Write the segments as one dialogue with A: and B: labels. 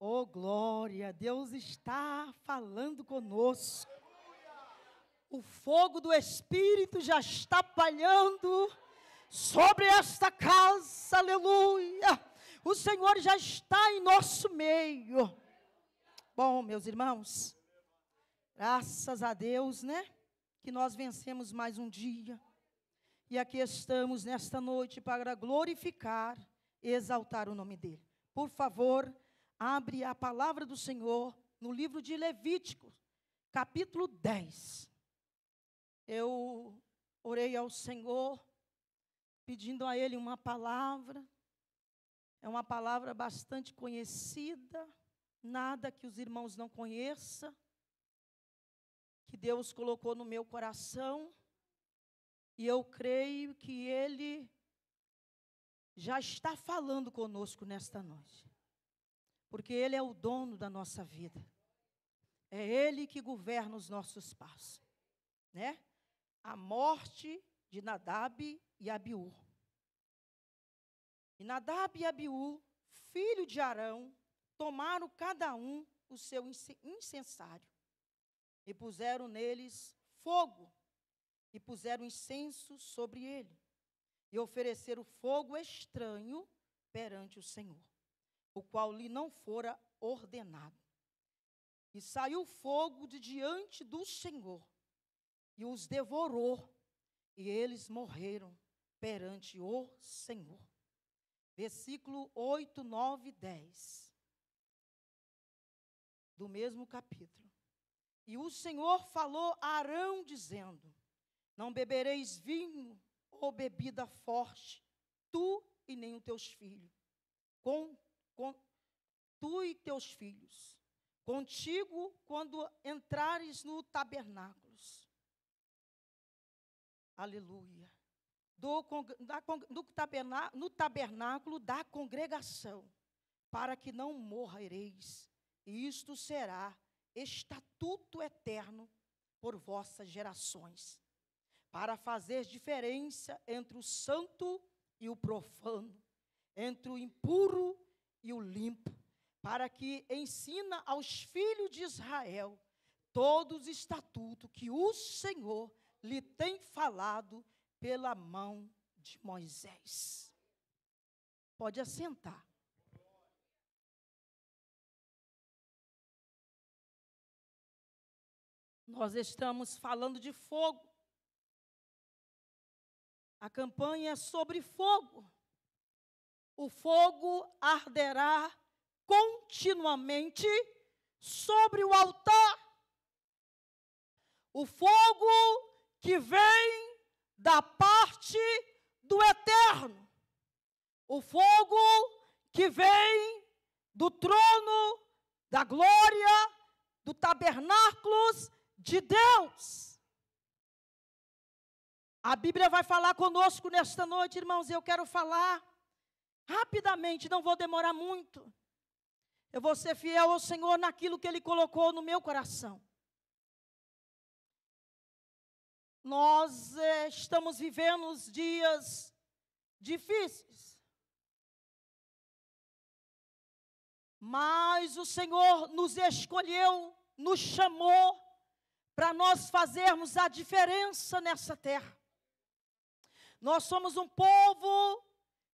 A: Oh, glória, Deus está falando conosco. O fogo do Espírito já está palhando sobre esta casa, aleluia. O Senhor já está em nosso meio. Bom, meus irmãos, graças a Deus, né, que nós vencemos mais um dia. E aqui estamos nesta noite para glorificar e exaltar o nome dEle. Por favor, abre a palavra do Senhor no livro de Levítico, capítulo 10. Eu orei ao Senhor, pedindo a Ele uma palavra. É uma palavra bastante conhecida, nada que os irmãos não conheçam, que Deus colocou no meu coração. E eu creio que Ele já está falando conosco nesta noite. Porque Ele é o dono da nossa vida. É Ele que governa os nossos passos. Né? A morte de Nadab e Abiú. E Nadab e Abiú, filho de Arão, tomaram cada um o seu incensário. E puseram neles fogo. E puseram incenso sobre ele. E ofereceram fogo estranho perante o Senhor, o qual lhe não fora ordenado. E saiu fogo de diante do Senhor, e os devorou, e eles morreram perante o Senhor. Versículo 8, 9 e 10, do mesmo capítulo. E o Senhor falou a Arão, dizendo: não bebereis vinho ou bebida forte, tu e nem os teus filhos, tu e teus filhos, contigo quando entrares no tabernáculo. Aleluia. No tabernáculo da congregação, para que não morrereis, e isto será estatuto eterno por vossas gerações, para fazer diferença entre o santo e o profano, entre o impuro e o limpo, para que ensina aos filhos de Israel todos os estatutos que o Senhor lhe tem falado pela mão de Moisés. Pode assentar. Nós estamos falando de fogo. A campanha é sobre fogo. O fogo arderá continuamente sobre o altar. O fogo que vem da parte do eterno. O fogo que vem do trono da glória, do tabernáculo de Deus. A Bíblia vai falar conosco nesta noite, irmãos, e eu quero falar rapidamente, não vou demorar muito. Eu vou ser fiel ao Senhor naquilo que Ele colocou no meu coração. Nós estamos vivendo os dias difíceis. Mas o Senhor nos escolheu, nos chamou para nós fazermos a diferença nessa terra. Nós somos um povo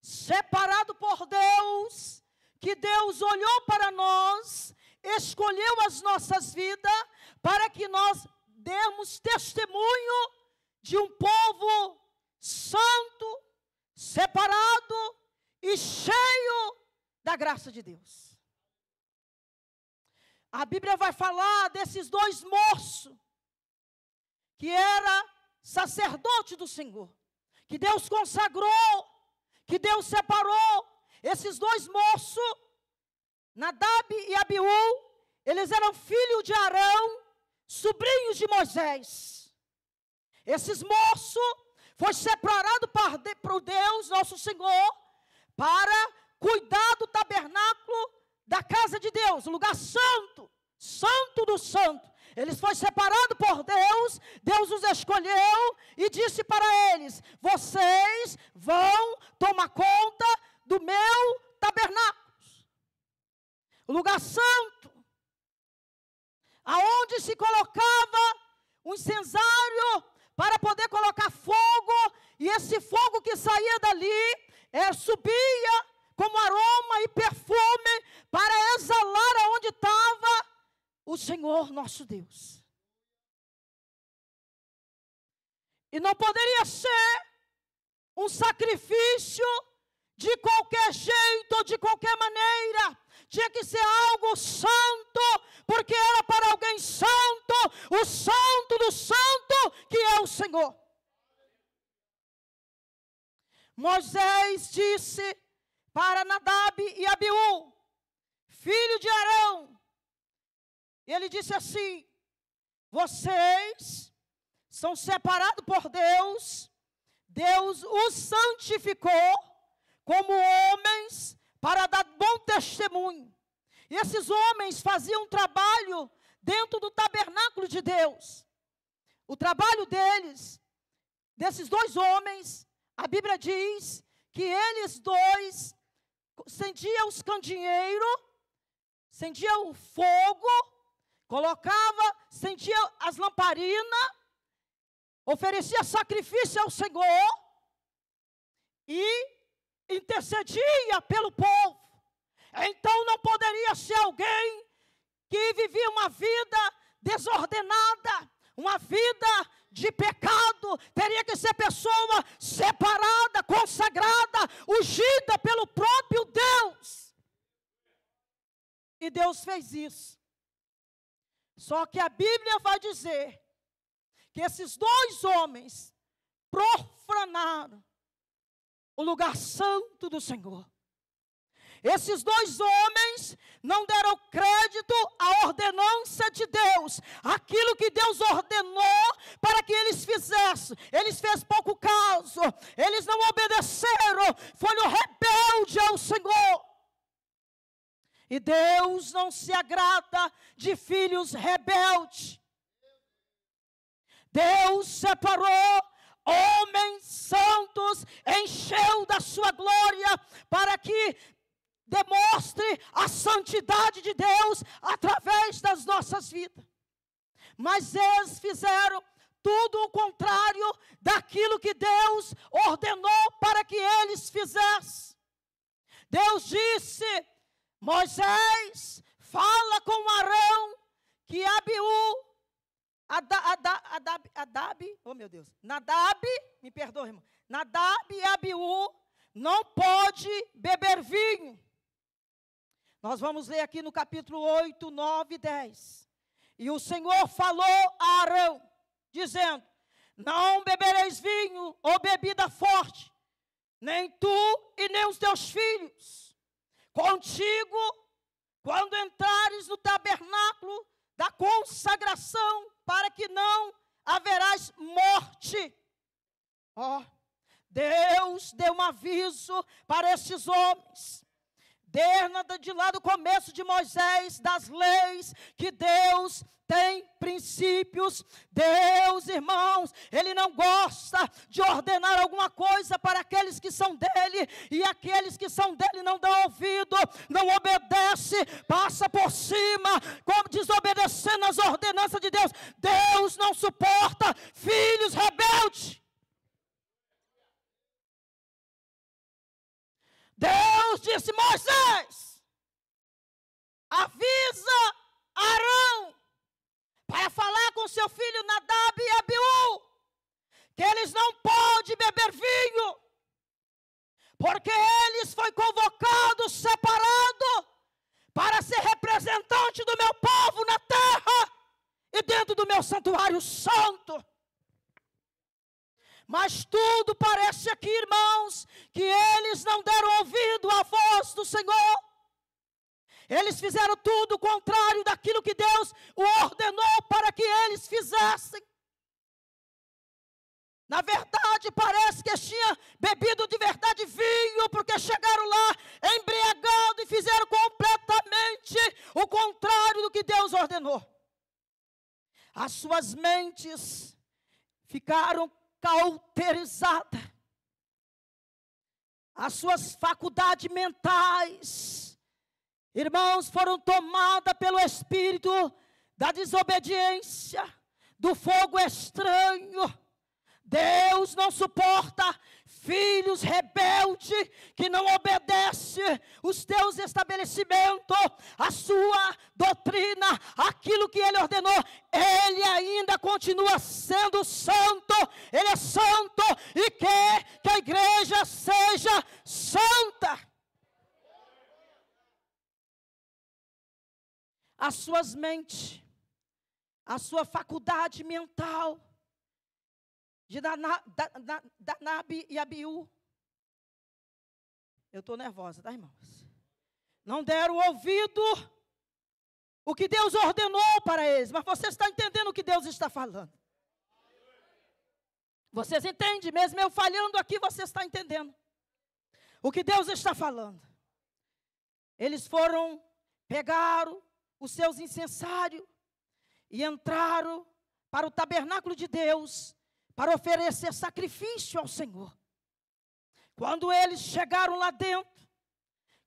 A: separado por Deus, que Deus olhou para nós, escolheu as nossas vidas, para que nós demos testemunho de um povo santo, separado e cheio da graça de Deus. A Bíblia vai falar desses dois moços, que era sacerdote do Senhor, que Deus consagrou, que Deus separou. Esses dois moços, Nadab e Abiú, eles eram filhos de Arão, sobrinhos de Moisés. Esses moços foram separados por Deus, nosso Senhor, para cuidar do tabernáculo da casa de Deus, o lugar santo, santo do santo. Eles foram separados por Deus, Deus os escolheu e disse para eles: vocês vão tomar conta do meu tabernáculo. o lugar santo, aonde se colocava um incensário para poder colocar fogo, e esse fogo que saía dali, subia como aroma e perfume, para exalar aonde estava o Senhor nosso Deus. E não poderia ser um sacrifício de qualquer jeito, de qualquer maneira. Tinha que ser algo santo, porque era para alguém santo, o santo do santo, que é o Senhor. Moisés disse para Nadab e Abiú, filho de Arão, e ele disse assim: vocês são separados por Deus, Deus os santificou como homens para dar bom testemunho. E esses homens faziam um trabalho dentro do tabernáculo de Deus. O trabalho desses dois homens, a Bíblia diz que eles dois acendiam os candeeiros, acendiam o fogo, acendia as lamparinas, oferecia sacrifício ao Senhor e intercedia pelo povo. Então não poderia ser alguém que vivia uma vida desordenada, uma vida de pecado. Teria que ser pessoa separada, consagrada, ungida pelo próprio Deus. E Deus fez isso. Só que a Bíblia vai dizer que esses dois homens profanaram o lugar santo do Senhor. Esses dois homens não deram crédito à ordenança de Deus, aquilo que Deus ordenou para que eles fizessem. Eles fez pouco caso, eles não obedeceram, foram rebeldes ao Senhor. E Deus não se agrada de filhos rebeldes. Deus separou homens santos, encheu da sua glória, para que demonstre a santidade de Deus através das nossas vidas. Mas eles fizeram tudo o contrário daquilo que Deus ordenou para que eles fizessem. Deus disse: Moisés, fala com Arão que Abiú, Nadab, me perdoe, irmão, Nadab e Abiú não pode beber vinho. Nós vamos ler aqui no capítulo 8, 9 e 10. E o Senhor falou a Arão, dizendo: não bebereis vinho ou bebida forte, nem tu e nem os teus filhos. Contigo, quando entrares no tabernáculo da consagração, para que não haverás morte. Deus deu um aviso para estes homens. De lá do começo de Moisés, das leis, que Deus tem princípios. Deus, irmãos, Ele não gosta de ordenar alguma coisa para aqueles que são dEle, e aqueles que são dEle não dão ouvido, não obedece, passa por cima, como desobedecendo as ordenanças de Deus. Deus não suporta filhos rebeldes. Deus disse: Moisés, avisa Arão para falar com seu filho Nadab e Abiú, que eles não podem beber vinho, porque eles foi convocado, separado, para ser representante do meu povo na terra e dentro do meu santuário santo. Mas tudo parece aqui, irmãos, que eles não deram ouvido à voz do Senhor. Eles fizeram tudo o contrário daquilo que Deus ordenou para que eles fizessem. Na verdade, parece que eles tinham bebido de verdade vinho, porque chegaram lá embriagados e fizeram completamente o contrário do que Deus ordenou. As suas mentes ficaram cauterizadas. As suas faculdades mentais irmãos, foram tomadas pelo espírito da desobediência, do fogo estranho. Deus não suporta filhos rebeldes que não obedecem os teus estabelecimentos, a sua doutrina, aquilo que Ele ordenou. Ele ainda continua sendo santo, Ele é santo e quer que a igreja seja santa. As suas mentes, a sua faculdade mental, de Nadab e Abiú. Eu estou nervosa, tá, irmãos? Não deram ouvido o que Deus ordenou para eles. Mas você está entendendo o que Deus está falando? Vocês entendem? Mesmo eu falhando aqui, você está entendendo o que Deus está falando. Eles pegaram os seus incensários e entraram para o tabernáculo de Deus, para oferecer sacrifício ao Senhor. Quando eles chegaram lá dentro,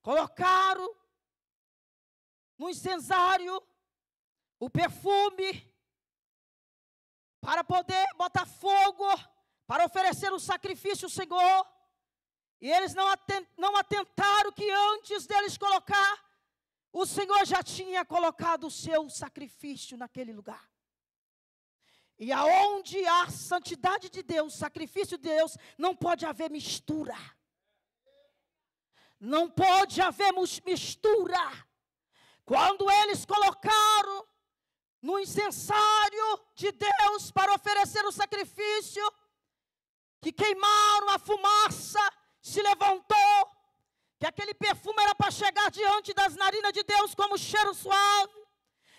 A: colocaram no incensário o perfume, para poder botar fogo, para oferecer o sacrifício ao Senhor. E eles não atentaram que antes deles colocar, o Senhor já tinha colocado o seu sacrifício naquele lugar. E aonde há santidade de Deus, sacrifício de Deus, não pode haver mistura. Não pode haver mistura. Quando eles colocaram no incensário de Deus para oferecer o sacrifício, que queimaram, a fumaça se levantou, que aquele perfume era para chegar diante das narinas de Deus como cheiro suave,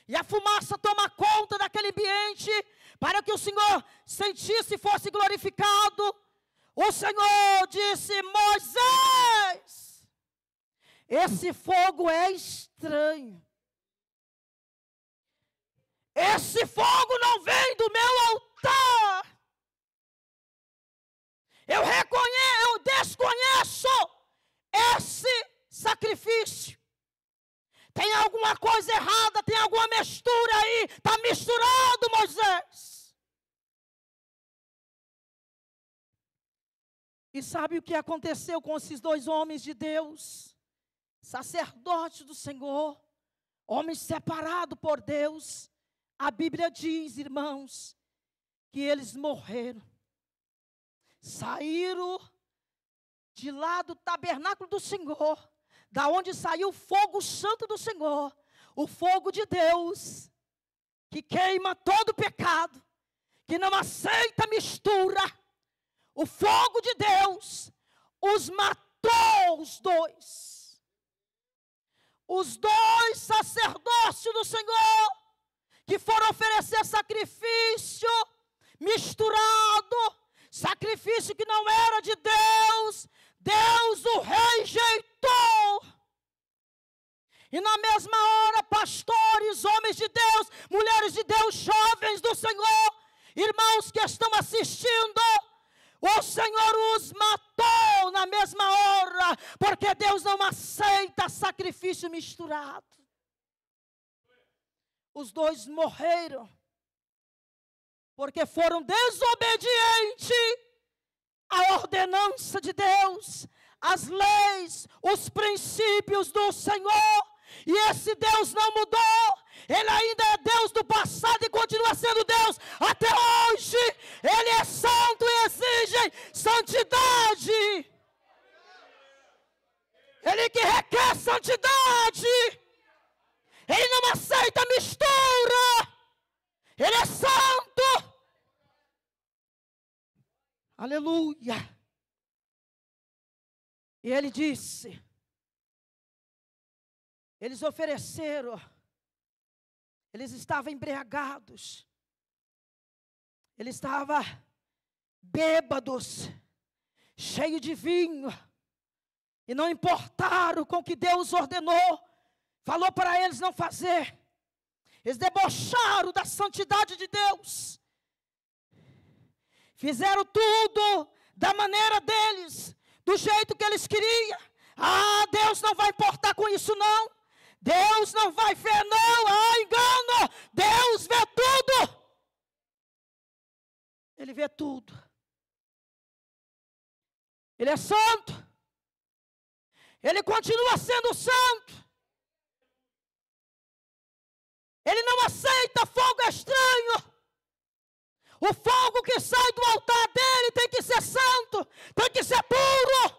A: e a fumaça toma conta daquele ambiente, para que o Senhor sentisse e fosse glorificado. O Senhor disse: Moisés, esse fogo é estranho. Esse fogo não vem do meu altar. Eu desconheço esse sacrifício. Tem alguma coisa errada, tem alguma mistura aí, está misturado, Moisés. E sabe o que aconteceu com esses dois homens de Deus? Sacerdotes do Senhor, homens separados por Deus. A Bíblia diz, irmãos, que eles morreram. Saíram de lá do tabernáculo do Senhor, da onde saiu o fogo santo do Senhor, o fogo de Deus, que queima todo pecado, que não aceita mistura. O fogo de Deus os matou, os dois. Os dois sacerdotes do Senhor, que foram oferecer sacrifício misturado, sacrifício que não era de Deus, Deus o rejeitou. E na mesma hora, pastores, homens de Deus, mulheres de Deus, jovens do Senhor, irmãos que estão assistindo, o Senhor os matou na mesma hora, porque Deus não aceita sacrifício misturado. Os dois morreram, porque foram desobedientes à ordenança de Deus, às leis, os princípios do Senhor. E esse Deus não mudou. Ele ainda é Deus do passado e continua sendo Deus até hoje. Ele é santo e exige santidade. Ele que requer santidade. Ele não aceita mistura. Ele é santo. Aleluia. E ele disse, eles ofereceram, eles estavam embriagados, eles estavam bêbados, cheios de vinho, e não importaram com o que Deus ordenou, falou para eles não fazer. Eles debocharam da santidade de Deus, fizeram tudo da maneira deles, do jeito que eles queriam. Ah, Deus não vai importar com isso não. Deus não vai ver, não, engano. Deus vê tudo. Ele vê tudo. Ele é santo. Ele continua sendo santo. Ele não aceita fogo estranho. O fogo que sai do altar dele tem que ser santo, tem que ser puro,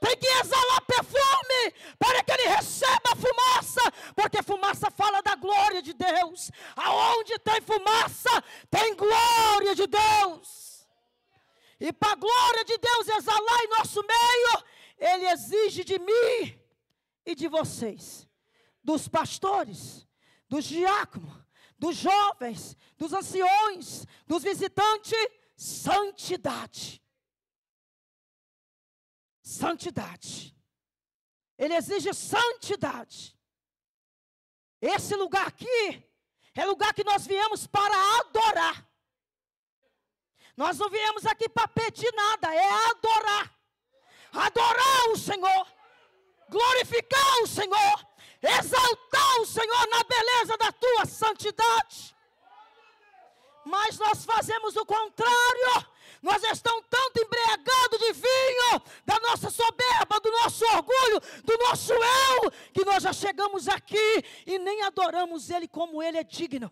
A: tem que exalar perfume, para que ele receba fumaça, porque fumaça fala da glória de Deus. Aonde tem fumaça, tem glória de Deus. E para a glória de Deus exalar em nosso meio, ele exige de mim e de vocês, dos pastores, dos diáconos, dos jovens, dos anciões, dos visitantes, santidade. Santidade. Ele exige santidade. Esse lugar aqui é lugar que nós viemos para adorar. Nós não viemos aqui para pedir nada, é adorar. Adorar o Senhor, glorificar o Senhor, exaltar o Senhor na beleza da tua santidade. Mas nós fazemos o contrário. Nós estamos tanto embriagados de vinho, da nossa soberba, do nosso orgulho, do nosso eu, que nós já chegamos aqui e nem adoramos Ele como Ele é digno.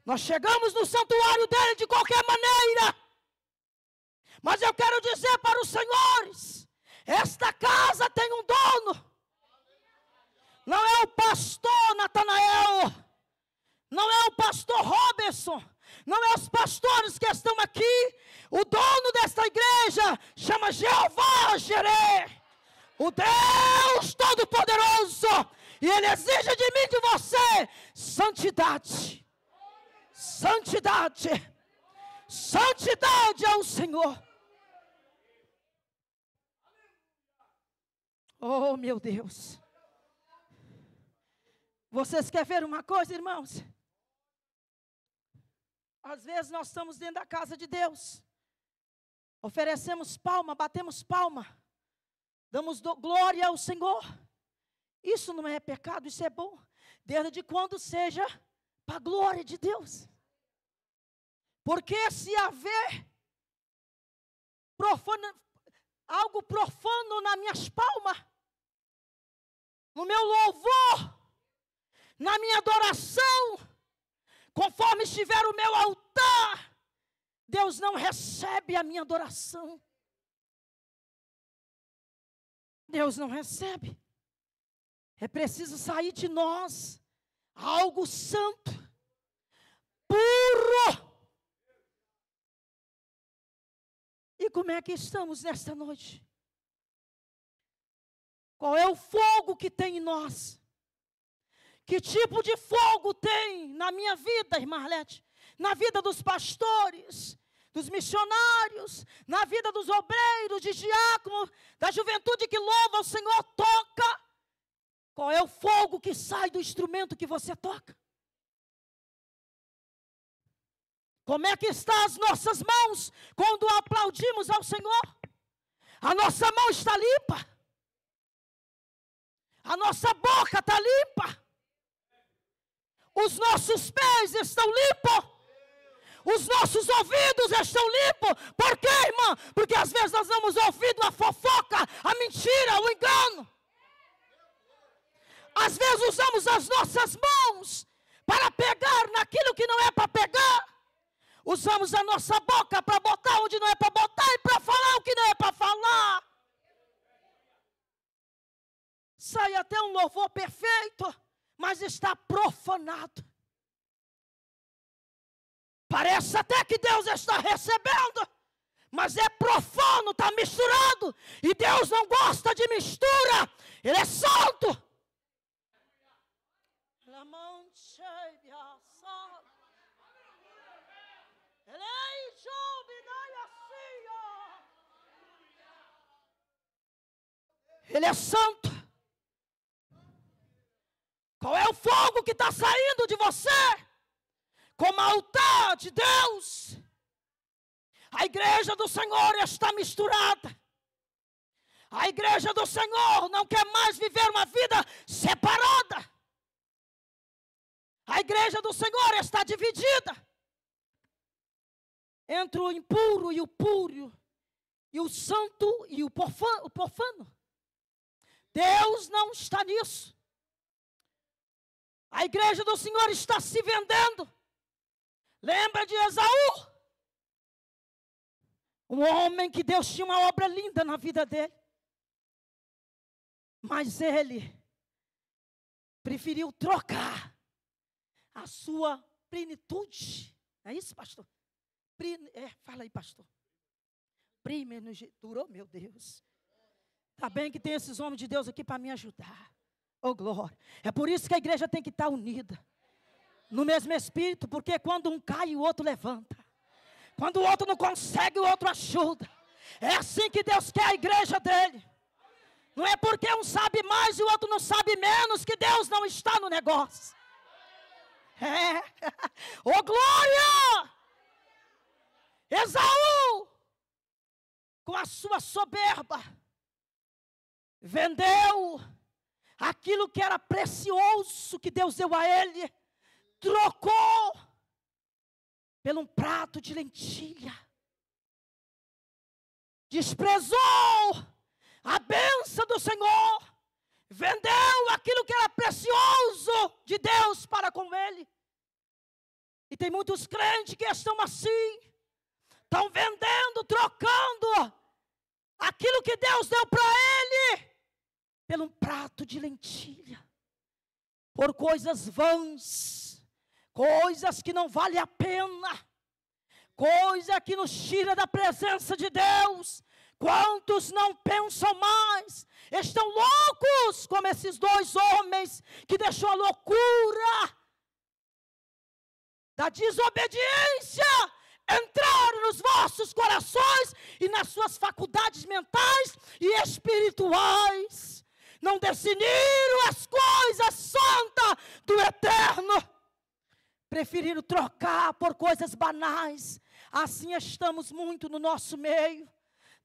A: Nós chegamos no santuário dEle de qualquer maneira. Mas eu quero dizer para os senhores, esta casa tem um dono. Não é o pastor Natanael, não é o pastor Robertson, não é os pastores que estão aqui. O dono desta igreja chama Jeová Jireh, o Deus Todo-Poderoso. E Ele exige de mim e de você santidade. Santidade. Santidade ao Senhor. Oh, meu Deus. Vocês querem ver uma coisa, irmãos? Às vezes nós estamos dentro da casa de Deus, oferecemos palma, batemos palma, damos glória ao Senhor. Isso não é pecado, isso é bom, desde quando seja para a glória de Deus. Porque se haver algo profano nas minhas palmas, no meu louvor, na minha adoração, conforme estiver o meu altar, Deus não recebe a minha adoração. Deus não recebe. É preciso sair de nós algo santo, puro. E como é que estamos nesta noite? Qual é o fogo que tem em nós? Que tipo de fogo tem na minha vida, irmã Arlete? Na vida dos pastores, dos missionários, na vida dos obreiros, de diáconos, da juventude que louva o Senhor, toca. Qual é o fogo que sai do instrumento que você toca? Como é que estão as nossas mãos quando aplaudimos ao Senhor? A nossa mão está limpa. A nossa boca está limpa. Os nossos pés estão limpos. Os nossos ouvidos estão limpos. Por quê, irmã? Porque às vezes nós damos ouvido à fofoca, à mentira, ao engano. Às vezes usamos as nossas mãos para pegar naquilo que não é para pegar. Usamos a nossa boca para botar onde não é para botar e para falar o que não é para falar. Sai até um louvor perfeito, mas está profanado. Parece até que Deus está recebendo, mas é profano, está misturado. E Deus não gosta de mistura, Ele é santo. Ele é santo. Qual é o fogo que está saindo de você? Como altar de Deus. A igreja do Senhor está misturada. A igreja do Senhor não quer mais viver uma vida separada. A igreja do Senhor está dividida entre o impuro e o puro, e o santo e o profano. Deus não está nisso. A igreja do Senhor está se vendendo. Lembra de Esaú? Um homem que Deus tinha uma obra linda na vida dele. Mas ele preferiu trocar a sua plenitude. É isso, pastor? Fala aí, pastor. Primogenitura, oh meu Deus. Está bem que tem esses homens de Deus aqui para me ajudar. Oh glória. É por isso que a igreja tem que estar unida. No mesmo espírito, porque quando um cai, o outro levanta. Quando o outro não consegue, o outro ajuda. É assim que Deus quer a igreja dele. Não é porque um sabe mais e o outro não sabe menos que Deus não está no negócio. Oh glória! Esaú, com a sua soberba, vendeu aquilo que era precioso que Deus deu a ele, trocou por um prato de lentilha. Desprezou a bênção do Senhor, vendeu aquilo que era precioso de Deus para com ele. E tem muitos crentes que estão assim, estão vendendo, trocando aquilo que Deus deu para ele por um prato de lentilha, por coisas vãs, coisas que não valem a pena, coisa que nos tira da presença de Deus. Quantos não pensam mais? Estão loucos como esses dois homens que deixou a loucura da desobediência entrar nos vossos corações e nas suas faculdades mentais e espirituais. Não decidiram as coisas santas do eterno. Preferiram trocar por coisas banais. Assim estamos muito no nosso meio.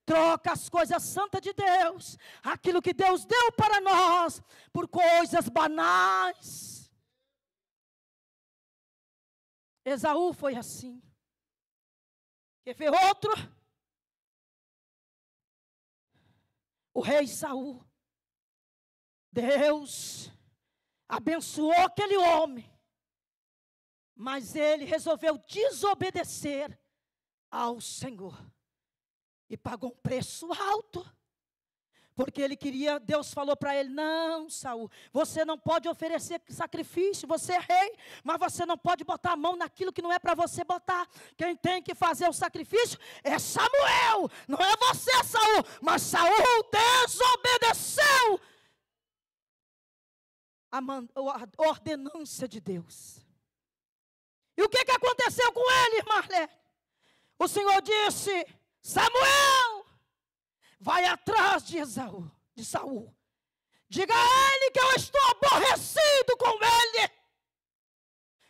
A: Troca as coisas santas de Deus, aquilo que Deus deu para nós, por coisas banais. Esaú foi assim. Quer ver outro? O rei Saul. Deus abençoou aquele homem, mas ele resolveu desobedecer ao Senhor. E pagou um preço alto. Porque ele queria, Deus falou para ele: não, Saul, você não pode oferecer sacrifício, você é rei, mas você não pode botar a mão naquilo que não é para você botar. Quem tem que fazer o sacrifício é Samuel, não é você, Saul. Mas Saul desobedeceu a ordenança de Deus. E o que aconteceu com ele, irmã Arlete? O Senhor disse: Samuel, vai atrás de Saul. Diga a ele que eu estou aborrecido com ele.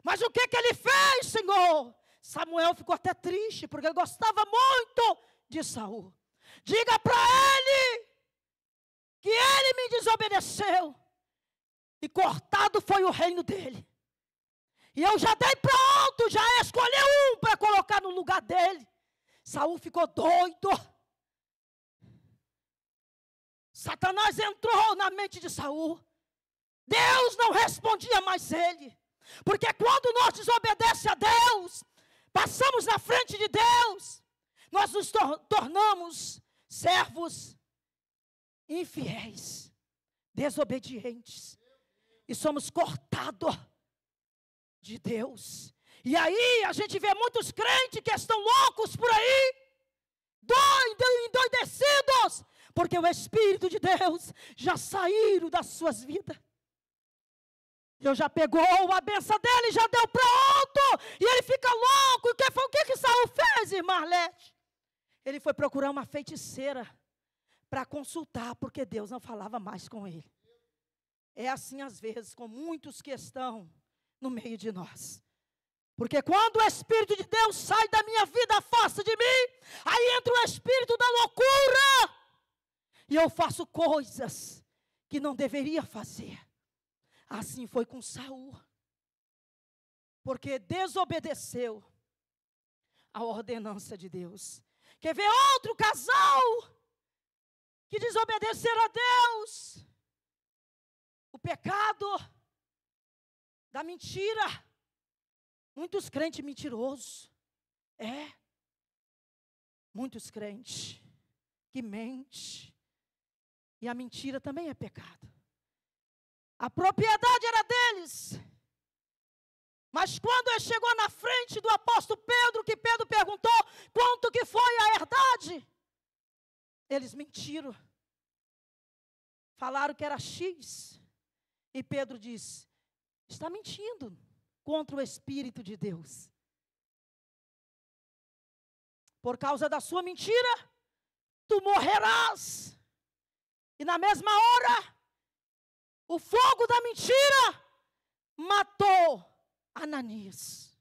A: Mas o que ele fez, Senhor? Samuel ficou até triste, porque ele gostava muito de Saul. Diga para ele que ele me desobedeceu. E cortado foi o reino dele. E eu já dei pronto, já escolhi um para colocar no lugar dele. Saul ficou doido. Satanás entrou na mente de Saul. Deus não respondia mais ele. Porque quando nós desobedecemos a Deus, passamos na frente de Deus, nós nos tornamos servos infiéis, desobedientes. E somos cortados de Deus. E aí a gente vê muitos crentes que estão loucos por aí, endoidecidos, porque o Espírito de Deus já saíram das suas vidas. Deus já pegou a benção dele, já deu pronto, e ele fica louco. O que Saul fez, irmã Arlete? Ele foi procurar uma feiticeira para consultar, porque Deus não falava mais com ele. É assim às vezes com muitos que estão no meio de nós. Porque quando o Espírito de Deus sai da minha vida, afasta de mim, aí entra o espírito da loucura. e eu faço coisas que não deveria fazer. Assim foi com Saul, porque desobedeceu a ordenança de Deus. Quer ver outro casal que desobedeceram a Deus? O pecado da mentira. Muitos crentes mentirosos. Muitos crentes que mentem. E a mentira também é pecado. A propriedade era deles. Mas quando ele chegou na frente do apóstolo Pedro, que Pedro perguntou quanto que foi a herdade, eles mentiram. Falaram que era X. E Pedro disse, está mentindo contra o Espírito de Deus. Por causa da sua mentira, tu morrerás. E na mesma hora, o fogo da mentira matou Ananias,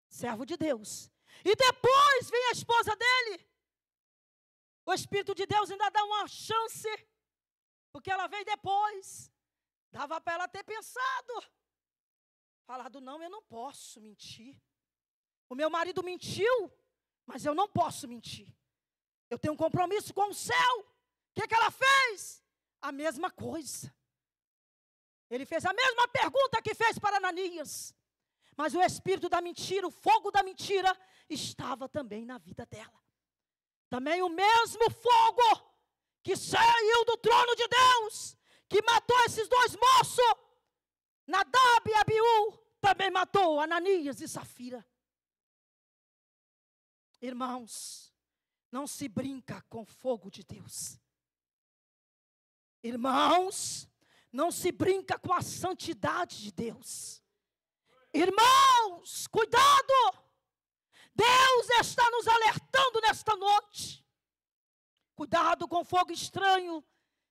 A: servo de Deus. E depois vem a esposa dele. O Espírito de Deus ainda dá uma chance, porque ela veio depois. Dava para ela ter pensado. Falado, não, eu não posso mentir. O meu marido mentiu, mas eu não posso mentir. Eu tenho um compromisso com o céu. O que ela fez? A mesma coisa. Ele fez a mesma pergunta que fez para Ananias. Mas o espírito da mentira, o fogo da mentira, estava também na vida dela. Também o mesmo fogo que saiu do trono de Deus, que matou esses dois moços, Nadab e Abiú, também matou Ananias e Safira. Irmãos, não se brinca com o fogo de Deus. Irmãos, não se brinca com a santidade de Deus. Irmãos, cuidado! Deus está nos alertando nesta noite. Cuidado com o fogo estranho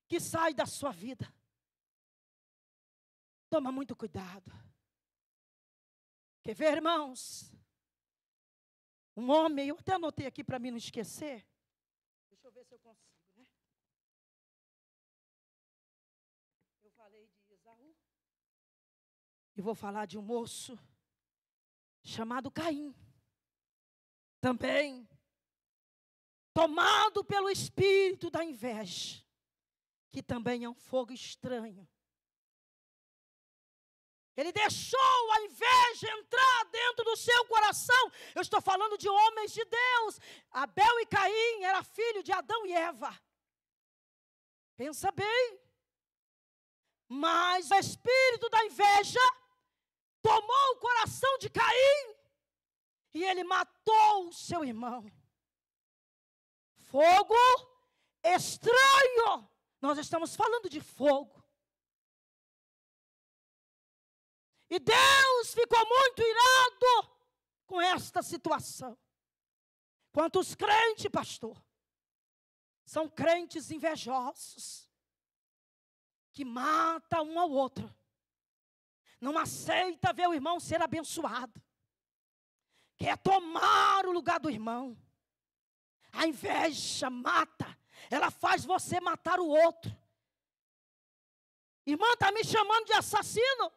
A: que sai da sua vida. Toma muito cuidado. Quer ver, irmãos? Um homem, eu até anotei aqui para mim não esquecer. Deixa eu ver se eu consigo, né? Eu falei de Esaú. E vou falar de um moço chamado Caim. Também tomado pelo espírito da inveja, que também é um fogo estranho. Ele deixou a inveja entrar dentro do seu coração. Eu estou falando de homens de Deus. Abel e Caim eram filhos de Adão e Eva. Pensa bem. Mas o espírito da inveja tomou o coração de Caim e ele matou o seu irmão. Fogo estranho. Nós estamos falando de fogo. E Deus ficou muito irado com esta situação. Quantos crentes, pastor, são crentes invejosos, que matam um ao outro, não aceita ver o irmão ser abençoado, quer tomar o lugar do irmão. A inveja mata, ela faz você matar o outro. Irmã, está me chamando de assassino?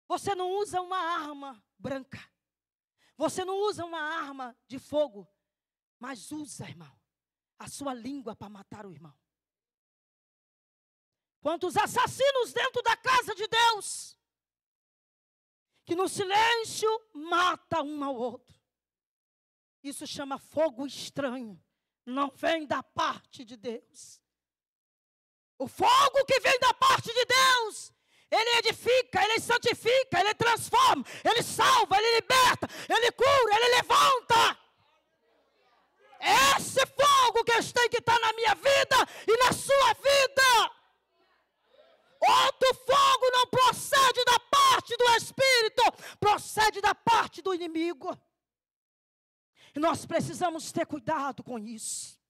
A: Você não usa uma arma branca. Você não usa uma arma de fogo. Mas usa, irmão, a sua língua para matar o irmão. Quantos assassinos dentro da casa de Deus, que no silêncio mata um ao outro. Isso chama fogo estranho. Não vem da parte de Deus. O fogo que vem da parte de Deus, ele edifica, ele santifica, ele transforma, ele salva, ele liberta, ele cura, ele levanta. Esse fogo que tem que estar na minha vida e na sua vida. Outro fogo não procede da parte do Espírito, procede da parte do inimigo. E nós precisamos ter cuidado com isso.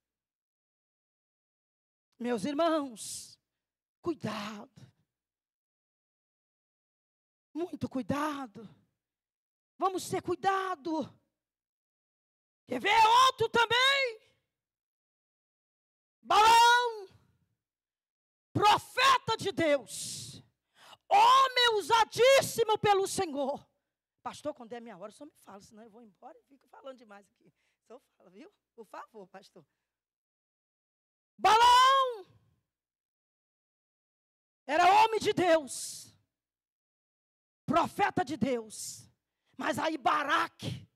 A: Meus irmãos, cuidado. Muito cuidado. Vamos ter cuidado. Quer ver outro também? Balaão, profeta de Deus, homem usadíssimo pelo Senhor. Pastor, quando é minha hora, só me fala, senão eu vou embora e fico falando demais aqui. Só fala, viu? Por favor, pastor. Balaão era homem de Deus, profeta de Deus. Mas aí Baraque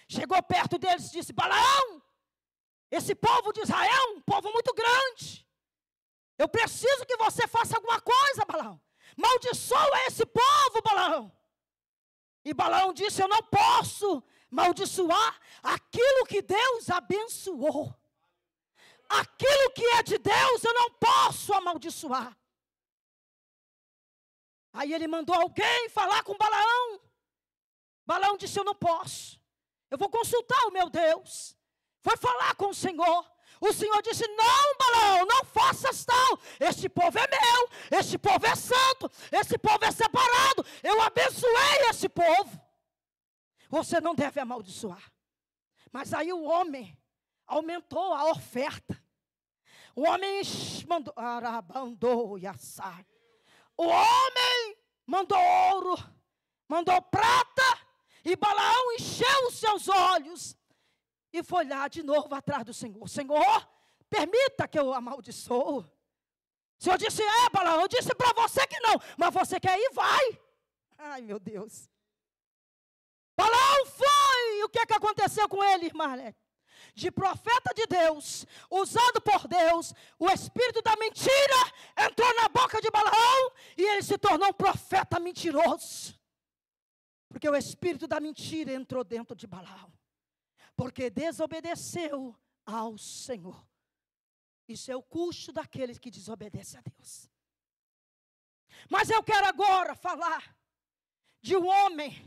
A: chegou perto deles e disse: Balaão, esse povo de Israel é um povo muito grande. Eu preciso que você faça alguma coisa, Balaão. Maldiçoa esse povo, Balaão. E Balaão disse: eu não posso maldiçoar aquilo que Deus abençoou. Aquilo que é de Deus eu não posso amaldiçoar. Aí ele mandou alguém falar com Balaão. Balaão disse: eu não posso. Eu vou consultar o meu Deus. Foi falar com o Senhor. O Senhor disse: não, Balaão, não faças tal. Este povo é meu, este povo é santo, este povo é separado. Eu abençoei esse povo. Você não deve amaldiçoar. Mas aí o homem aumentou a oferta. O homem mandou, o homem mandou ouro, mandou prata, e Balaão encheu os seus olhos e foi lá de novo atrás do Senhor. Senhor, permita que eu amaldiçoo. O Senhor disse: Balaão, eu disse para você que não, mas você quer ir, vai. Ai, meu Deus. Balaão foi. E o que aconteceu com ele, irmã? De profeta de Deus, usado por Deus, o espírito da mentira entrou na boca de Balaão e ele se tornou um profeta mentiroso. Porque o espírito da mentira entrou dentro de Balaão. Porque desobedeceu ao Senhor. Isso é o custo daqueles que desobedecem a Deus. Mas eu quero agora falar de um homem,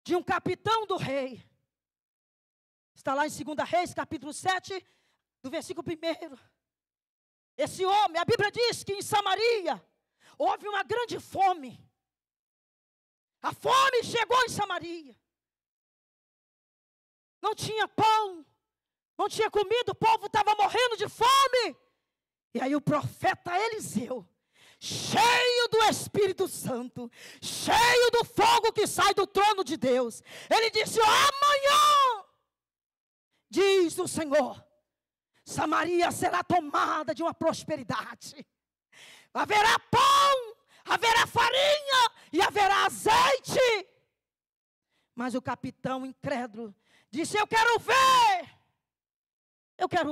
A: de um capitão do rei. Está lá em 2 Reis, capítulo 7, do versículo 1. Esse homem, a Bíblia diz que em Samaria houve uma grande fome. A fome chegou em Samaria. Não tinha pão, não tinha comida, o povo estava morrendo de fome. E aí o profeta Eliseu, cheio do Espírito Santo, cheio do fogo que sai do trono de Deus, ele disse: amanhã, diz o Senhor, Samaria será tomada de uma prosperidade. Haverá pão, haverá farinha e haverá azeite. Mas o capitão incrédulo disse: eu quero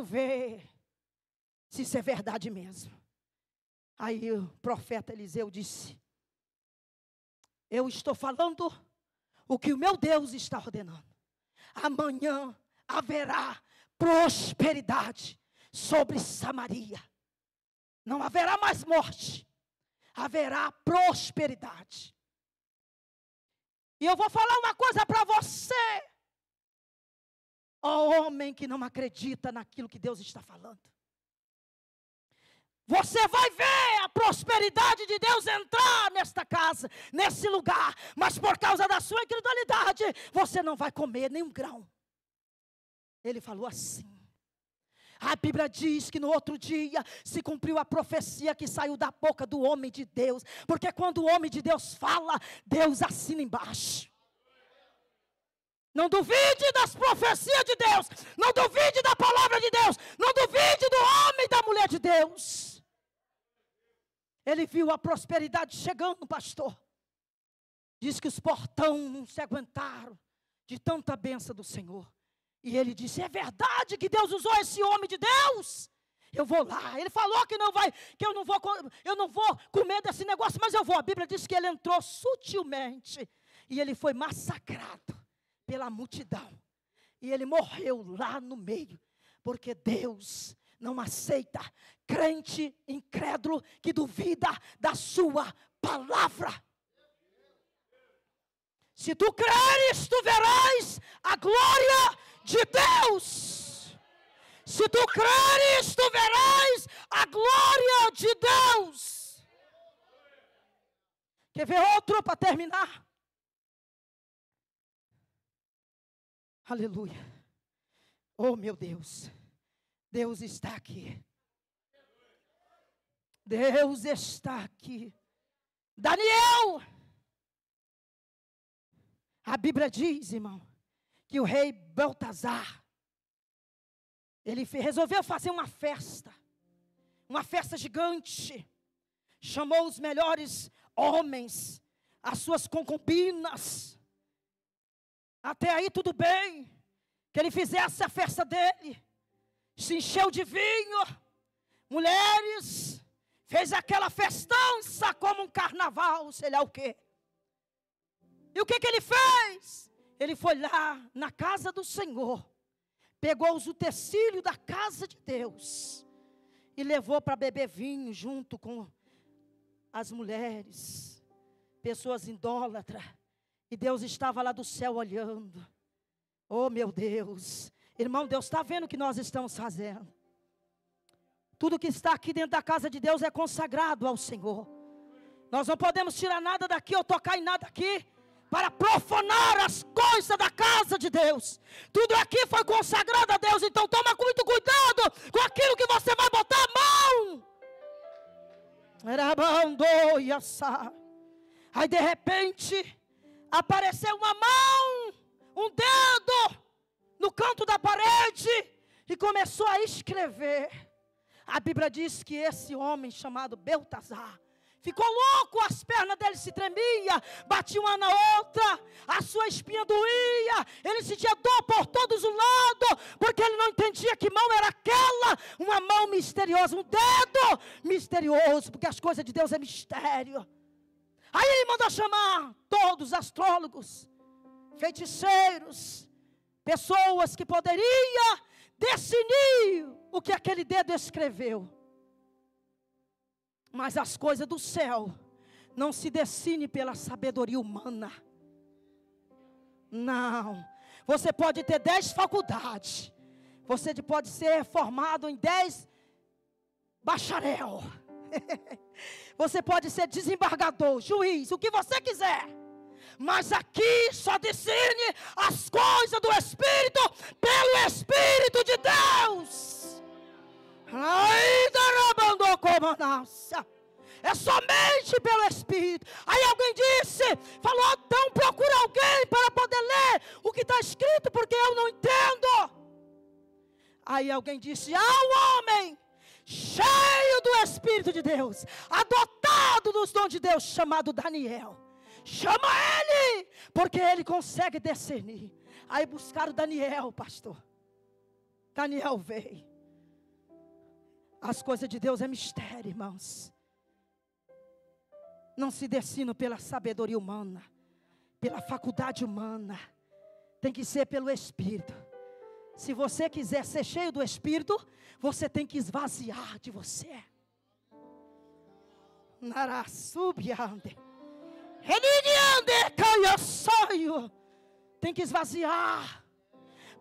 A: ver se isso é verdade mesmo. Aí o profeta Eliseu disse: eu estou falando o que o meu Deus está ordenando. Amanhã haverá prosperidade sobre Samaria. Não haverá mais morte, haverá prosperidade. E eu vou falar uma coisa para você, ó homem que não acredita naquilo que Deus está falando. Você vai ver a prosperidade de Deus entrar nesta casa, nesse lugar, mas por causa da sua incredulidade, você não vai comer nenhum grão. Ele falou assim. A Bíblia diz que no outro dia se cumpriu a profecia que saiu da boca do homem de Deus. Porque quando o homem de Deus fala, Deus assina embaixo. Não duvide das profecias de Deus. Não duvide da palavra de Deus. Não duvide do homem e da mulher de Deus. Ele viu a prosperidade chegando, pastor. Diz que os portões não se aguentaram de tanta bênção do Senhor. E ele disse: é verdade que Deus usou esse homem de Deus? Eu vou lá. Ele falou que eu não vou comer desse negócio, mas eu vou. A Bíblia diz que ele entrou sutilmente e ele foi massacrado pela multidão. E ele morreu lá no meio, porque Deus não aceita crente incrédulo que duvida da sua palavra. Se tu creres, tu verás a glória de Deus. Se tu creres, tu verás a glória de Deus. Quer ver outro para terminar? Aleluia. Oh, meu Deus. Deus está aqui. Deus está aqui. Daniel, a Bíblia diz, irmão, que o rei Beltesazar, ele resolveu fazer uma festa gigante. Chamou os melhores homens, as suas concubinas. Até aí tudo bem, que ele fizesse a festa dele. Se encheu de vinho, mulheres, fez aquela festança como um carnaval, sei lá o quê. E o que ele fez? Ele foi lá na casa do Senhor, pegou os utensílios da casa de Deus e levou para beber vinho junto com as mulheres, pessoas idólatras. E Deus estava lá do céu olhando. Oh, meu Deus. Irmão, Deus está vendo o que nós estamos fazendo. Tudo que está aqui dentro da casa de Deus é consagrado ao Senhor. Nós não podemos tirar nada daqui ou tocar em nada aqui para profanar as coisas da casa de Deus. Tudo aqui foi consagrado a Deus. Então toma muito cuidado com aquilo que você vai botar a mão. Aí de repente apareceu uma mão, um dedo no canto da parede e começou a escrever. A Bíblia diz que esse homem chamado Beltesazar ficou louco, as pernas dele se tremiam, batiam uma na outra, a sua espinha doía, ele sentia dor por todos os lados, porque ele não entendia que mão era aquela, uma mão misteriosa, um dedo misterioso, porque as coisas de Deus é mistério. Aí ele mandou chamar todos os astrólogos, feiticeiros, pessoas que poderiam definir o que aquele dedo escreveu. Mas as coisas do céu não se definem pela sabedoria humana. Não. Você pode ter 10 faculdades. Você pode ser formado em 10 bacharel. Você pode ser desembargador, juiz, o que você quiser. Mas aqui só define as coisas do Espírito pelo Espírito de Deus. É somente pelo Espírito. Aí alguém falou, então procura alguém para poder ler o que está escrito, porque eu não entendo. Aí alguém disse, há um homem cheio do Espírito de Deus, adotado dos dons de Deus, chamado Daniel. Chama ele, porque ele consegue discernir. Aí buscaram Daniel, pastor. Daniel veio. As coisas de Deus é mistério, irmãos. Não se define pela sabedoria humana, pela faculdade humana. Tem que ser pelo Espírito. Se você quiser ser cheio do Espírito, você tem que esvaziar de você. Tem que esvaziar.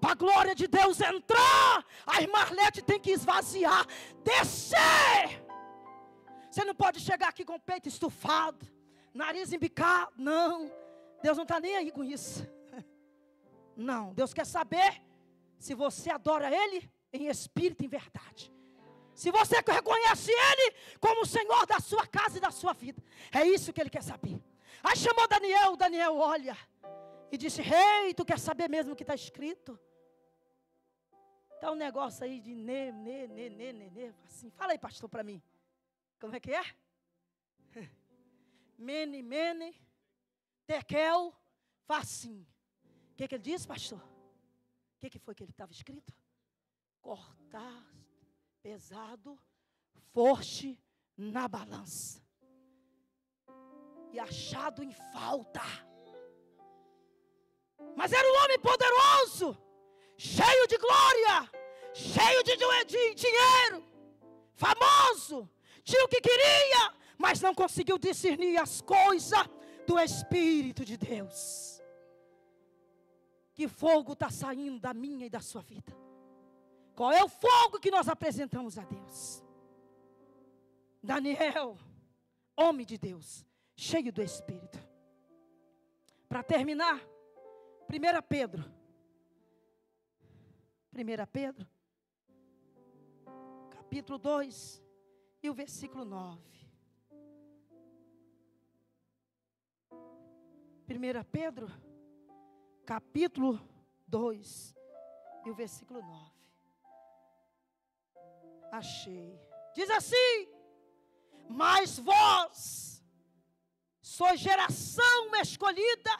A: Para a glória de Deus entrar, a irmã Arlete tem que esvaziar, descer. Você não pode chegar aqui com o peito estufado, nariz embicado. Não, Deus não está nem aí com isso. Não, Deus quer saber se você adora Ele em espírito e em verdade. Se você reconhece Ele como o Senhor da sua casa e da sua vida. É isso que Ele quer saber. Aí chamou Daniel, Daniel olha e disse, rei, tu quer saber mesmo o que está escrito? Está um negócio aí de assim. Fala aí, pastor, para mim. Como é que é? Mene, tekel, facim. O que ele disse, pastor? O que foi que ele estava escrito? Cortar, pesado, forte na balança. E achado em falta. Mas era um homem poderoso, cheio de glória, cheio de dinheiro, famoso, tinha o que queria, mas não conseguiu discernir as coisas do Espírito de Deus. Que fogo está saindo da minha e da sua vida? Qual é o fogo que nós apresentamos a Deus? Daniel, homem de Deus, cheio do Espírito. Para terminar, 1 Pedro, capítulo 2 e o versículo 9. 1 Pedro, capítulo 2 e o versículo 9. Achei. Diz assim: mas vós sois geração escolhida,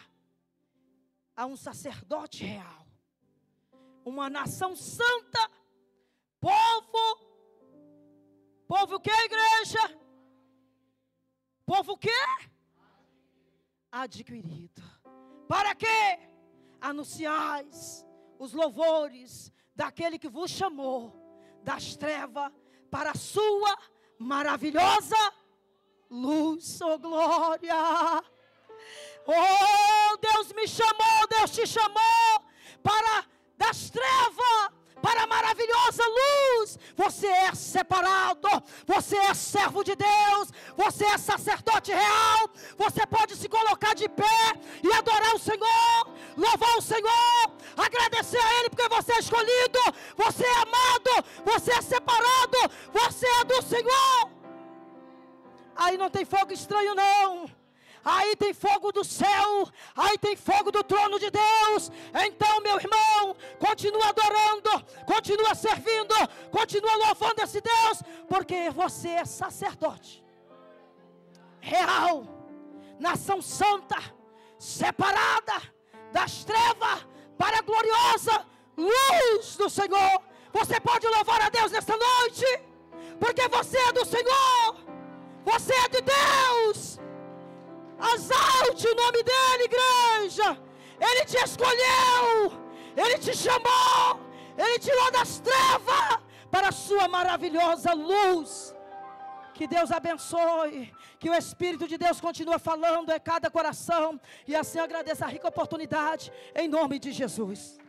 A: a um sacerdote real, uma nação santa, povo o que, igreja? Povo o que? Adquirido. Para quê? Anunciais os louvores daquele que vos chamou das trevas para a sua maravilhosa luz. Oh, glória! Oh, Deus me chamou, Deus te chamou para das trevas para a maravilhosa luz. Você é separado, você é servo de Deus, você é sacerdote real. Você pode se colocar de pé e adorar o Senhor, louvar o Senhor, agradecer a Ele porque você é escolhido, você é amado, você é separado, você é do Senhor. Aí não tem fogo estranho não. Aí tem fogo do céu, aí tem fogo do trono de Deus. Então, meu irmão, continua adorando, continua servindo, continua louvando esse Deus, porque você é sacerdote real, nação santa, separada das trevas para a gloriosa luz do Senhor. Você pode louvar a Deus nesta noite, porque você é do Senhor, você é de Deus. Exalte o nome dEle, igreja. Ele te escolheu, Ele te chamou, Ele tirou das trevas para a sua maravilhosa luz. Que Deus abençoe, que o Espírito de Deus continue falando em cada coração, e assim eu agradeço a rica oportunidade, em nome de Jesus.